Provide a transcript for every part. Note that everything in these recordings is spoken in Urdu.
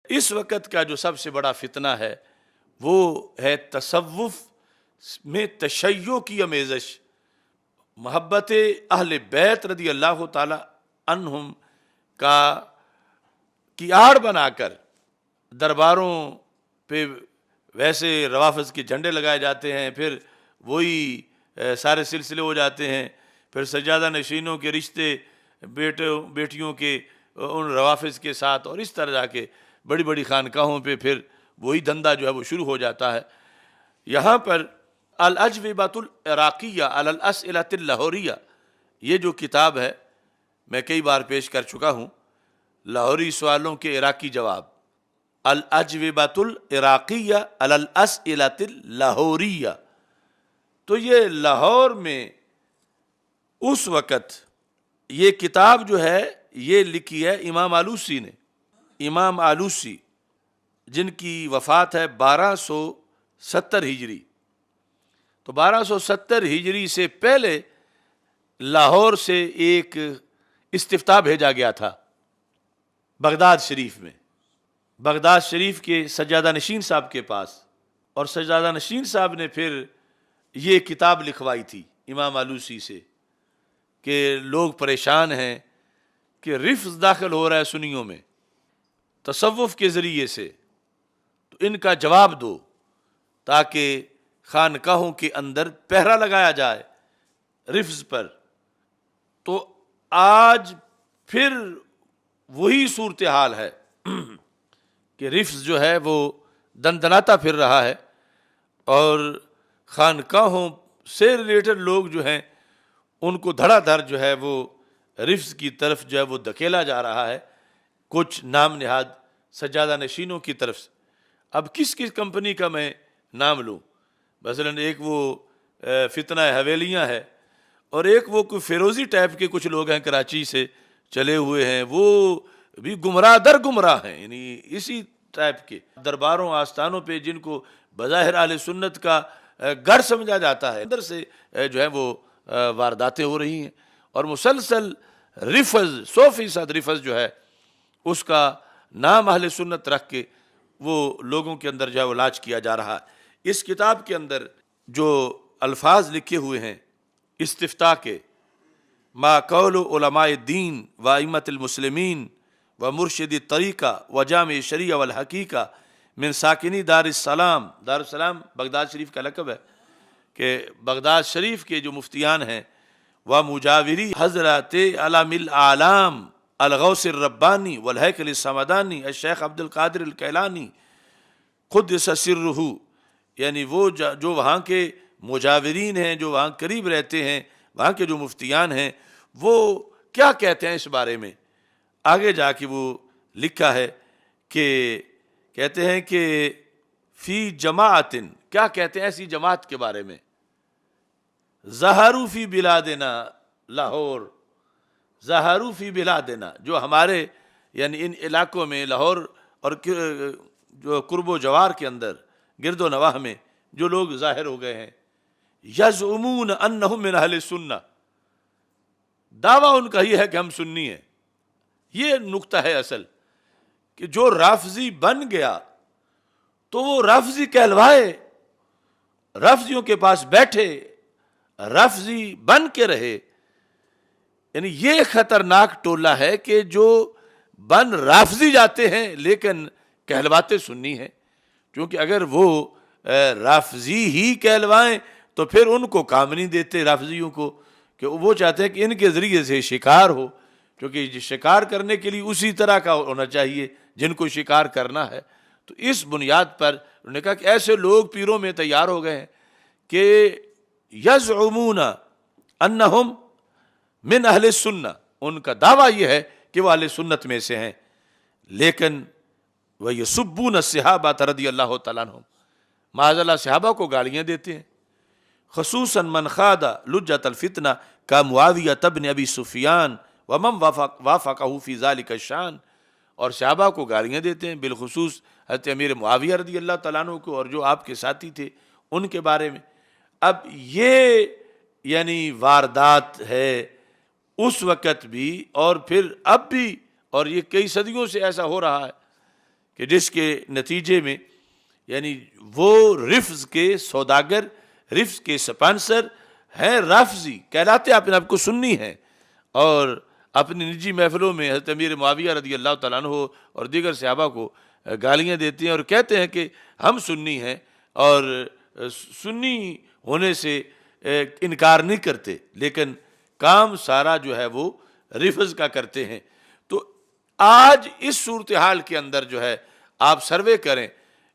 اس وقت کا جو سب سے بڑا فتنہ ہے وہ ہے تصوف میں تشیع کی آمیزش، محبت اہل بیت رضی اللہ تعالی عنہم کی آڑ بنا کر درباروں پہ ویسے روافض کے جھنڈے لگائے جاتے ہیں، پھر وہی سارے سلسلے ہو جاتے ہیں، پھر سجادہ نشینوں کے رشتے بیٹیوں کے ان روافض کے ساتھ، اور اس طرح جا کے بڑی بڑی خانقاہوں پہ پھر وہی دھندا جو ہے وہ شروع ہو جاتا ہے۔ یہاں پر الاجوبۃ العراقیہ علی الاسئلۃ اللاہوریہ، یہ جو کتاب ہے میں کئی بار پیش کر چکا ہوں، لاہوری سوالوں کے عراقی جواب، الاجوبۃ العراقیہ علی الاسئلۃ اللاہوریہ۔ تو یہ لاہور میں اس وقت یہ کتاب جو ہے یہ لکھی ہے امام آلوسی نے، امام آلوسی جن کی وفات ہے 1270 ہجری۔ تو 1270 ہجری سے پہلے لاہور سے ایک استفتاء بھیجا گیا تھا بغداد شریف میں، بغداد شریف کے سجادہ نشین صاحب کے پاس، اور سجادہ نشین صاحب نے پھر یہ کتاب لکھوائی تھی امام آلوسی سے کہ لوگ پریشان ہیں کہ رفض داخل ہو رہا ہے سنیوں میں تصوف کے ذریعے سے، تو ان کا جواب دو تاکہ خانقاہوں کے اندر پہرا لگایا جائے رفض پر۔ تو آج پھر وہی صورتحال ہے کہ رفض جو ہے وہ دندناتا پھر رہا ہے، اور خانقاہوں سے ریلیٹڈ لوگ جو ہیں ان کو دھڑا دھڑ جو ہے وہ رفض کی طرف جو ہے وہ دھکیلا جا رہا ہے، کچھ نام نہاد سجادہ نشینوں کی طرف سے۔ اب کس کس کمپنی کا میں نام لوں؟ مثلا ایک وہ فتنہ حویلیاں ہے، اور ایک وہ کوئی فیروزی ٹائپ کے کچھ لوگ ہیں کراچی سے چلے ہوئے ہیں، وہ بھی گمراہ در گمراہ ہیں، یعنی اسی ٹائپ کے درباروں آستانوں پہ جن کو بظاہر اہل سنت کا گھر سمجھا جاتا ہے، اندر سے جو ہے وہ وارداتیں ہو رہی ہیں، اور مسلسل رفض 100% رفض جو ہے اس کا نام اہل سنت رکھ کے وہ لوگوں کے اندر جو ہے وہ لاج کیا جا رہا ہے۔ اس کتاب کے اندر جو الفاظ لکھے ہوئے ہیں استفتاء کے، ما قول علماء الدین و ائمۃ المسلمین و مرشد الطریقہ و جامع شریعہ والحقیقہ من ساکنی دار السلام، دار السلام بغداد شریف کا لقب ہے کہ بغداد شریف کے جو مفتیان ہیں، و مجاوری حضرات علام الاعلام الغوث الربانی والہیکل السمدانی الشیخ عبد القادر الکیلانی قدس سرہ، یعنی وہ جو وہاں کے مجاورین ہیں، جو وہاں قریب رہتے ہیں، وہاں کے جو مفتیان ہیں، وہ کیا کہتے ہیں اس بارے میں۔ آگے جا کے وہ لکھا ہے کہ کہتے ہیں کہ فی جماعت، کیا کہتے ہیں ایسی جماعت کے بارے میں، ظہروا فی بلادنا، لاہور، ظہروا فی بلادنا، جو ہمارے یعنی ان علاقوں میں لاہور اور جو قرب و جوار کے اندر گرد و نواح میں جو لوگ ظاہر ہو گئے ہیں، یزعمون انہم من اہل سنہ، دعویٰ ان کا یہ ہے کہ ہم سنی ہیں۔ یہ نقطہ ہے اصل کہ جو رافضی بن گیا تو وہ رافضی کہلوائے، رافضیوں کے پاس بیٹھے، رافضی بن کے رہے۔ یعنی یہ خطرناک ٹولہ ہے کہ جو بن رافضی جاتے ہیں لیکن کہلواتے سنی ہیں، کیونکہ اگر وہ رافضی ہی کہلوائیں تو پھر ان کو کام نہیں دیتے رافضیوں کو، کہ وہ چاہتے ہیں کہ ان کے ذریعے سے شکار ہو، کیونکہ شکار کرنے کے لیے اسی طرح کا ہونا چاہیے جن کو شکار کرنا ہے۔ تو اس بنیاد پر انہوں نے کہا کہ ایسے لوگ پیروں میں تیار ہو گئے ہیں کہ یزعمون انہم من اہل سنہ، ان کا دعویٰ یہ ہے کہ وہ اہل سنت میں سے ہیں، لیکن وَيَسُبُّونَ الصحابہ رضی اللہ تعالیٰ عنہم، معاذ اللہ صحابہ کو گالیاں دیتے ہیں، خصوصاً من خاض لجۃ الفتنہ کا معاویہ ابن ابی سفیان ومن وافقہ فی ذلک الشان، اور صحابہ کو گالیاں دیتے ہیں، بالخصوص حضرت امیر معاویہ رضی اللہ تعالیٰ عنہ کو، اور جو آپ کے ساتھی تھے ان کے بارے میں۔ اب یہ یعنی واردات ہے اس وقت بھی اور پھر اب بھی، اور یہ کئی صدیوں سے ایسا ہو رہا ہے کہ جس کے نتیجے میں یعنی وہ رفض کے سوداگر، رفض کے سپانسر ہیں، رافضی کہلاتے اپنے آپ کو سنی ہیں، اور اپنی نجی محفلوں میں حضرت امیر معاویہ رضی اللہ تعالیٰ عنہ اور دیگر صحابہ کو گالیاں دیتے ہیں اور کہتے ہیں کہ ہم سنی ہیں، اور سنی ہونے سے انکار نہیں کرتے، لیکن کام سارا جو ہے وہ رفض کا کرتے ہیں۔ تو آج اس صورتحال کے اندر جو ہے آپ سروے کریں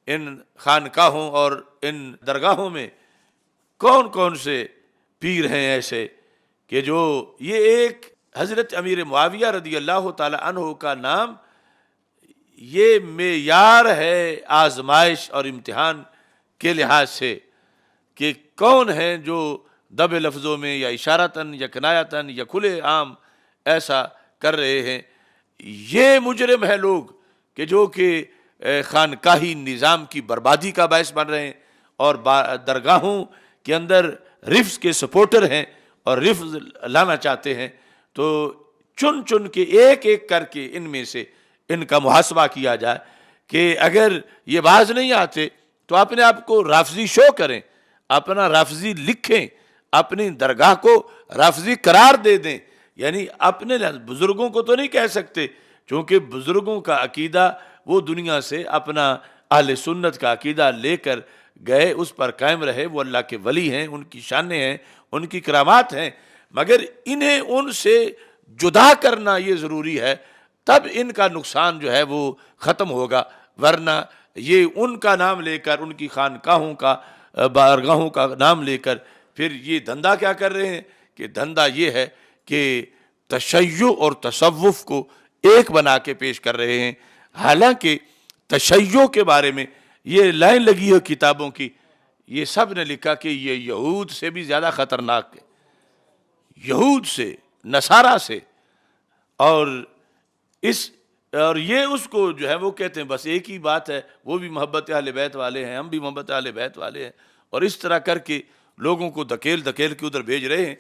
ان خانقاہوں اور ان درگاہوں میں کون کون سے پیر ہیں ایسے کہ جو یہ ایک حضرت امیر معاویہ رضی اللہ تعالی عنہ کا نام یہ معیار ہے آزمائش اور امتحان کے لحاظ سے کہ کون ہیں جو دب لفظوں میں یا اشارتاً یا کنایتاً یا کھلے عام ایسا کر رہے ہیں۔ یہ مجرم ہے لوگ کہ جو کہ خانقاہی نظام کی بربادی کا باعث بن رہے ہیں اور درگاہوں کے اندر رفض کے سپورٹر ہیں اور رفض لانا چاہتے ہیں۔ تو چن چن کے ایک ایک کر کے ان میں سے ان کا محاسبہ کیا جائے کہ اگر یہ باز نہیں آتے تو اپنے آپ کو رافضی شو کریں، اپنا رافضی لکھیں، اپنی درگاہ کو رافضی قرار دے دیں، یعنی اپنے بزرگوں کو تو نہیں کہہ سکتے چونکہ بزرگوں کا عقیدہ وہ دنیا سے اپنا اہل سنت کا عقیدہ لے کر گئے، اس پر قائم رہے، وہ اللہ کے ولی ہیں، ان کی شانیں ہیں، ان کی کرامات ہیں، مگر انہیں ان سے جدا کرنا یہ ضروری ہے، تب ان کا نقصان جو ہے وہ ختم ہوگا، ورنہ یہ ان کا نام لے کر، ان کی خانقاہوں کا بارگاہوں کا نام لے کر پھر یہ دھندا کیا کر رہے ہیں کہ دھندا یہ ہے کہ تشیع اور تصوف کو ایک بنا کے پیش کر رہے ہیں، حالانکہ تشیع کے بارے میں یہ لائن لگی ہے کتابوں کی، یہ سب نے لکھا کہ یہ یہود سے بھی زیادہ خطرناک ہے، یہود سے، نصارہ سے، اور یہ اس کو جو ہے وہ کہتے ہیں بس ایک ہی بات ہے، وہ بھی محبت اہل بیت والے ہیں، ہم بھی محبت اہل بیت والے ہیں، اور اس طرح کر کے لوگوں کو دھکیل دھکیل کے ادھر بھیج رہے ہیں۔